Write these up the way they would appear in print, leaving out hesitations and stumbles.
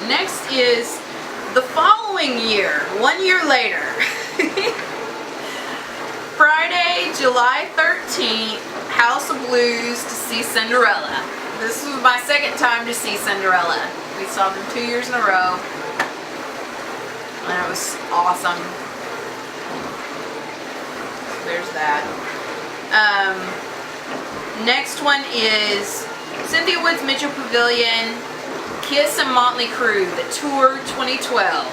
Next is the following year, 1 year later. Friday, July 13th, House of Blues to see Cinderella. This was my second time to see Cinderella. We saw them 2 years in a row. And it was awesome. So there's that. Next one is Cynthia Woods Mitchell Pavilion, Kiss and Motley Crue, the tour 2012.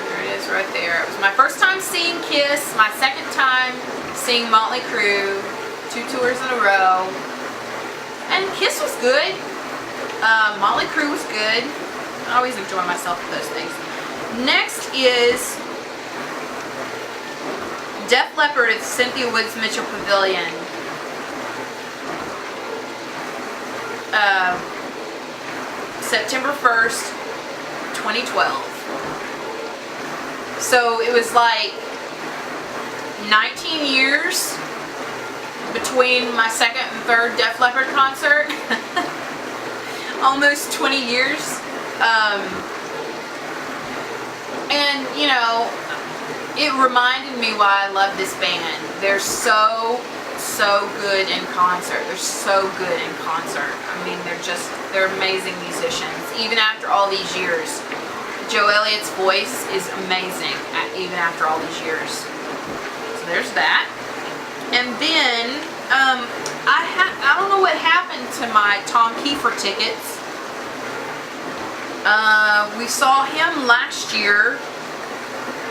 There it is right there. It was my first time seeing Kiss, my second time seeing Motley Crue, 2 tours in a row. And Kiss was good. Motley Crue was good. I always enjoy myself with those things. Next is Def Leppard at Cynthia Woods Mitchell Pavilion. September 1st, 2012. So it was like 19 years between my second and third Def Leppard concert. Almost 20 years. And, you know, it reminded me why I love this band. They're so good in concert. They're so good in concert. I mean, they're amazing musicians. Even after all these years. Joe Elliott's voice is amazing, even after all these years. So there's that. And then, I don't know what happened to my Tom Kiefer tickets. We saw him last year,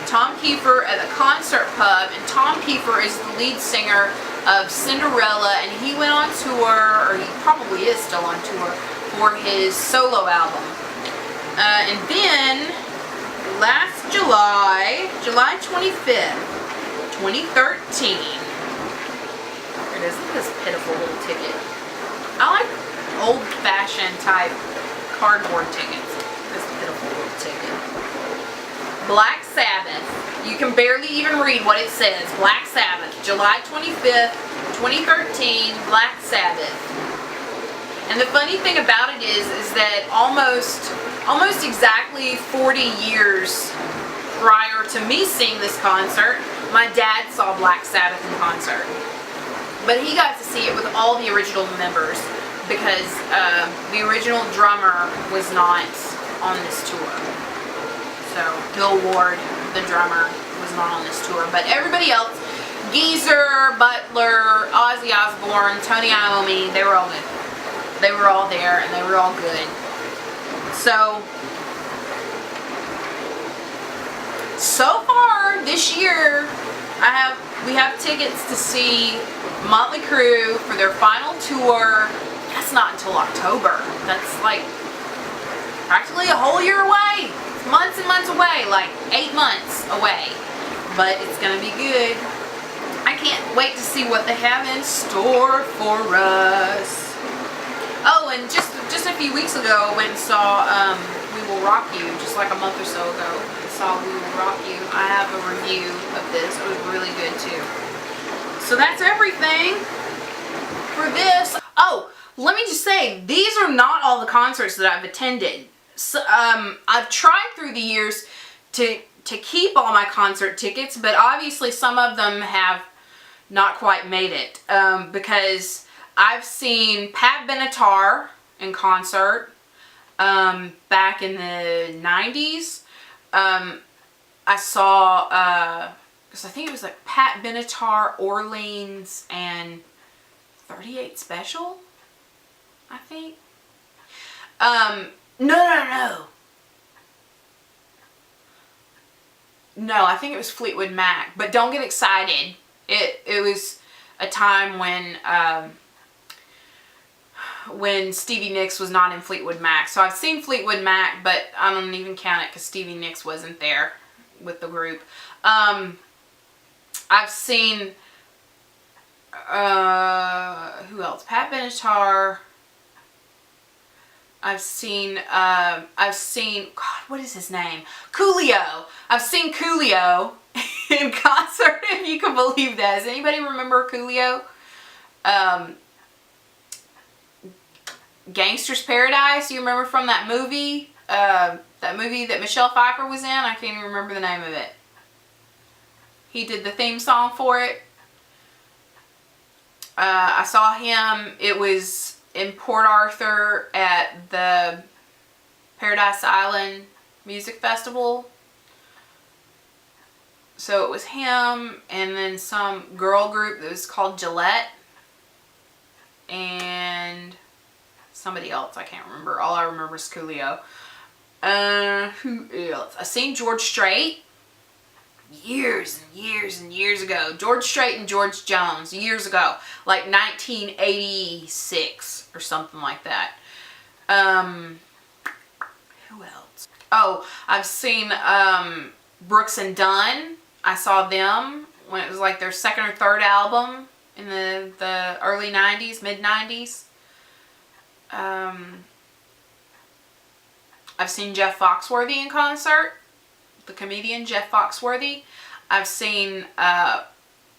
Tom Kiefer, at the Concert Pub, and Tom Kiefer is the lead singer of Cinderella, and he went on tour, or he probably is still on tour, for his solo album. And then, last July 25th, 2013, there it is, look at this pitiful little ticket. I like old-fashioned type cardboard tickets. This pitiful little ticket. Black Sabbath. You can barely even read what it says. Black Sabbath, July 25th, 2013, Black Sabbath. And the funny thing about it is that almost exactly 40 years prior to me seeing this concert, my dad saw Black Sabbath in concert. But he got to see it with all the original members because the original drummer was not on this tour. So Bill Ward, the drummer, was not on this tour. But everybody else, Geezer, Butler, Ozzy Osbourne, Tony Iommi, they were all good. They were all there and they were all good. So far this year, we have tickets to see Motley Crue for their final tour. That's not until October. That's like practically a whole year away. It's months and months away, like 8 months away. But it's gonna be good. I can't wait to see what they have in store for us. Oh, and just a few weeks ago, I went and saw We Will Rock You, just like a month or so ago. I saw We Will Rock You. I have a review of this. It was really good too. So that's everything for this. Oh, let me just say, these are not all the concerts that I've attended. So, I've tried through the years to keep all my concert tickets, but obviously some of them have not quite made it because I've seen Pat Benatar in concert back in the 90s. I saw, because I think it was like Pat Benatar, Orleans, and 38 Special, I think. No. No, I think it was Fleetwood Mac. But don't get excited. It was a time when Stevie Nicks was not in Fleetwood Mac. So I've seen Fleetwood Mac, but I don't even count it because Stevie Nicks wasn't there with the group. I've seen who else? Pat Benatar. I've seen, God, what is his name? Coolio. I've seen Coolio in concert, if you can believe that. Does anybody remember Coolio? Gangster's Paradise. You remember from that movie? That movie that Michelle Pfeiffer was in? I can't even remember the name of it. He did the theme song for it. I saw him. It was in Port Arthur at the Paradise Island Music Festival. So it was him and then some girl group that was called Gillette. And somebody else. I can't remember. All I remember is Coolio. Who else? I seen George Strait years and years and years ago. George Strait and George Jones years ago. Like 1986 or something like that. Who else? Oh, I've seen Brooks and Dunn. I saw them when it was like their second or third album in the early 90s, mid 90s. I've seen Jeff Foxworthy in concert, the comedian Jeff Foxworthy. I've seen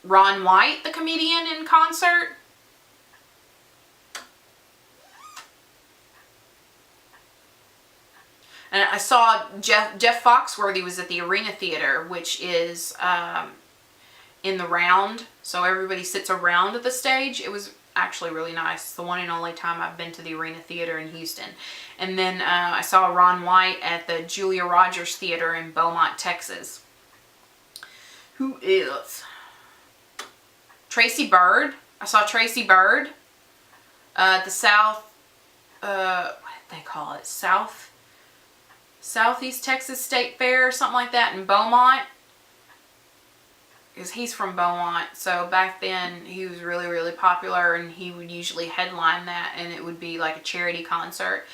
Ron White, the comedian, in concert. And I saw Jeff Foxworthy was at the Arena Theater, which is in the round. So everybody sits around the stage. It was actually really nice. It's the one and only time I've been to the Arena Theater in Houston. And then I saw Ron White at the Julia Rogers Theater in Beaumont, Texas. Who else? Tracy Byrd. I saw Tracy Byrd at the South, what did they call it? Southeast Texas State Fair or something like that in Beaumont. Because he's from Beaumont, so back then he was really, really popular, and he would usually headline that, and it would be like a charity concert.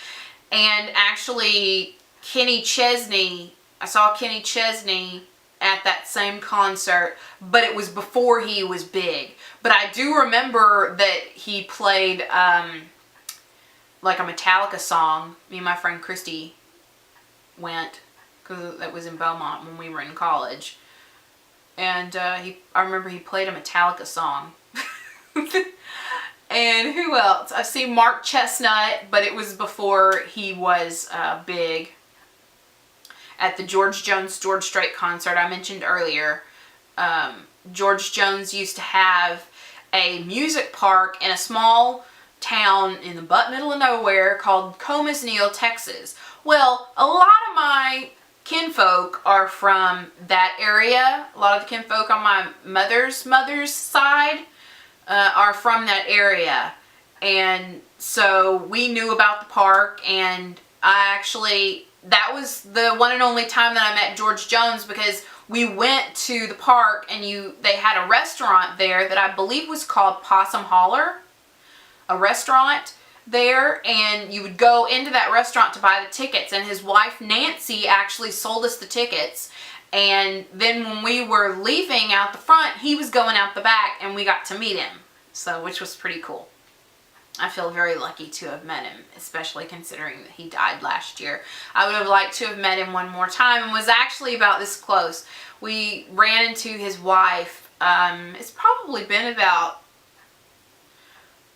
And actually, Kenny Chesney, I saw Kenny Chesney at that same concert, but it was before he was big. But I do remember that he played like a Metallica song. Me and my friend Christy went, because that was in Beaumont when we were in college. And I remember he played a Metallica song. And who else? I've seen Mark Chestnut, but it was before he was big. At the George Jones, George Strait concert I mentioned earlier. George Jones used to have a music park in a small town in the butt middle of nowhere called Comas Neal, Texas. Well, a lot of my kinfolk are from that area. A lot of the kinfolk on my mother's side are from that area. And so we knew about the park, and that was the one and only time that I met George Jones, because we went to the park and they had a restaurant there that I believe was called Possum Holler, a restaurant there, and you would go into that restaurant to buy the tickets, and his wife Nancy actually sold us the tickets. And then when we were leaving out the front, he was going out the back, and we got to meet him, so which was pretty cool. I feel very lucky to have met him, especially considering that he died last year. I would have liked to have met him one more time, and was actually about this close. We ran into his wife. It's probably been about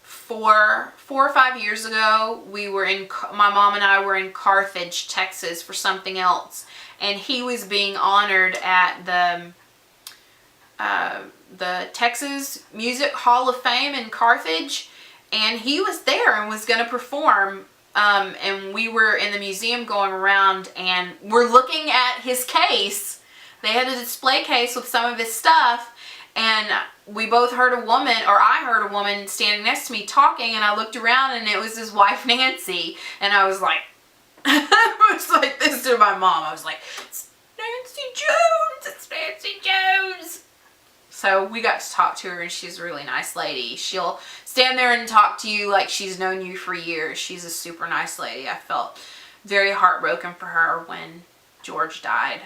4 or 5 years ago. My mom and I were in Carthage, Texas for something else, and he was being honored at the Texas Music Hall of Fame in Carthage, and he was there and was going to perform, and we were in the museum going around, and we're looking at his case. They had a display case with some of his stuff, and we both heard a woman, or I heard a woman standing next to me talking, and I looked around, and it was his wife Nancy, and I was like, I was like this to my mom. I was like, it's Nancy Jones, it's Nancy Jones. So we got to talk to her, and she's a really nice lady. She'll stand there and talk to you like she's known you for years. She's a super nice lady. I felt very heartbroken for her when George died.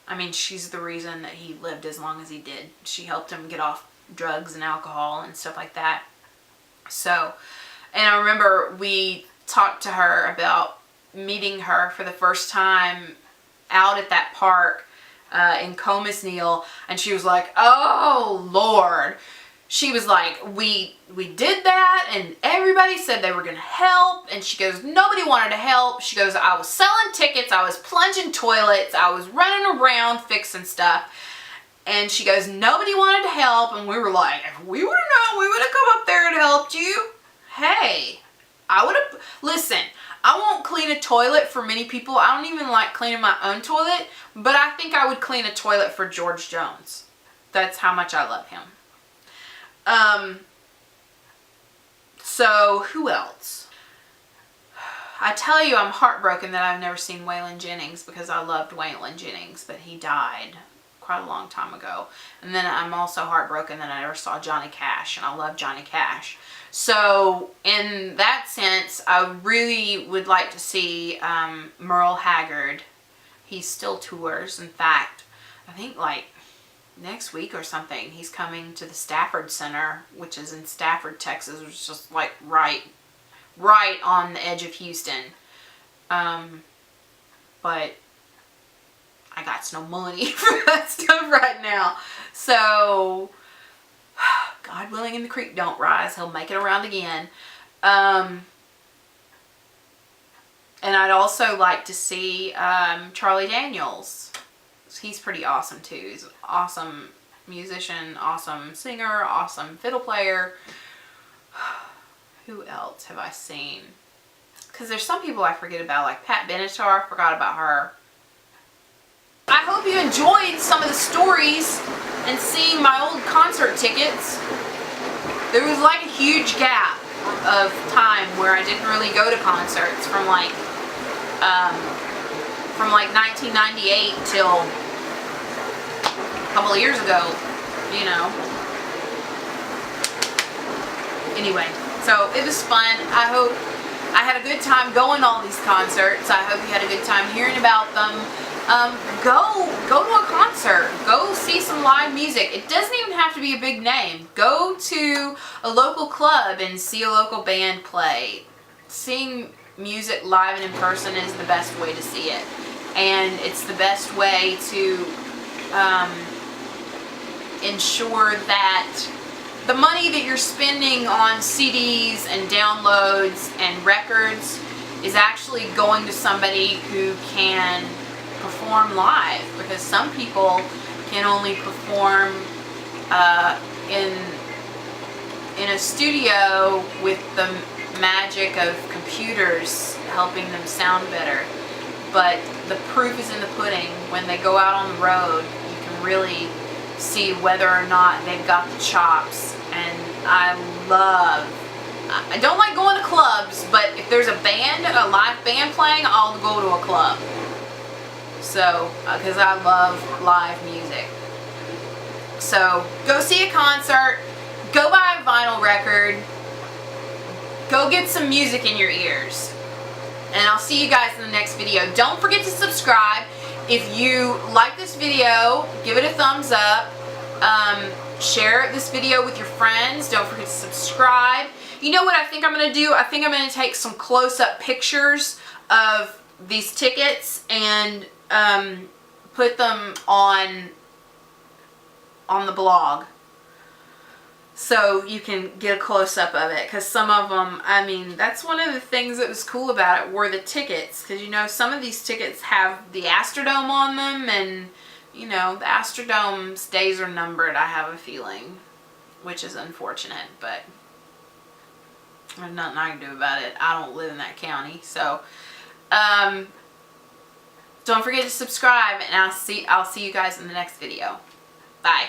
I mean, she's the reason that he lived as long as he did. She helped him get off drugs and alcohol and stuff like that. So, and I remember we talked to her about meeting her for the first time out at that park in Comas Neal, and she was like, oh Lord, she was like, we did that and everybody said they were going to help. And she goes, nobody wanted to help. She goes, I was selling tickets. I was plunging toilets. I was running around fixing stuff. And she goes, nobody wanted to help. And we were like, if we would have known, we would have come up there and helped you. Hey, I would have, listen, I won't clean a toilet for many people. I don't even like cleaning my own toilet. But I think I would clean a toilet for George Jones. That's how much I love him. So who else? I tell you, I'm heartbroken that I've never seen Waylon Jennings, because I loved Waylon Jennings, but he died quite a long time ago. And then I'm also heartbroken that I never saw Johnny Cash, and I love Johnny Cash. So in that sense, I really would like to see Merle Haggard. He still tours. In fact, I think like next week or something, he's coming to the Stafford Center, which is in Stafford, Texas, which is just like right on the edge of Houston. But I got no money for that stuff right now. So, God willing and the creek don't rise, he'll make it around again. And I'd also like to see Charlie Daniels. He's pretty awesome too. He's an awesome musician, awesome singer, awesome fiddle player. Who else have I seen? Because there's some people I forget about, like Pat Benatar. I forgot about her. I hope you enjoyed some of the stories and seeing my old concert tickets. There was like a huge gap of time where I didn't really go to concerts from like 1998 till a couple of years ago, you know. Anyway, so it was fun. I hope I had a good time going to all these concerts. I hope you had a good time hearing about them. Go to a concert. Go see some live music. It doesn't even have to be a big name. Go to a local club and see a local band play. Seeing music live and in person is the best way to see it. And it's the best way to ensure that the money that you're spending on CDs and downloads and records is actually going to somebody who can perform live, because some people can only perform in a studio with the magic of computers helping them sound better. But the proof is in the pudding. When they go out on the road, you can really see whether or not they've got the chops. And I don't like going to clubs, but if there's a live band playing, I'll go to a club. So, because I love live music. So, go see a concert, go buy a vinyl record, go get some music in your ears. And I'll see you guys in the next video. Don't forget to subscribe. If you like this video, give it a thumbs up. Share this video with your friends. Don't forget to subscribe. You know what I think I'm going to do? I think I'm going to take some close-up pictures of these tickets and put them on the blog, so you can get a close-up of it, because some of them, I mean, that's one of the things that was cool about it, were the tickets, because you know, some of these tickets have the Astrodome on them, and you know, the Astrodome's days are numbered, I have a feeling, which is unfortunate, but there's nothing I can do about it. I don't live in that county. So don't forget to subscribe, and I'll see you guys in the next video. Bye.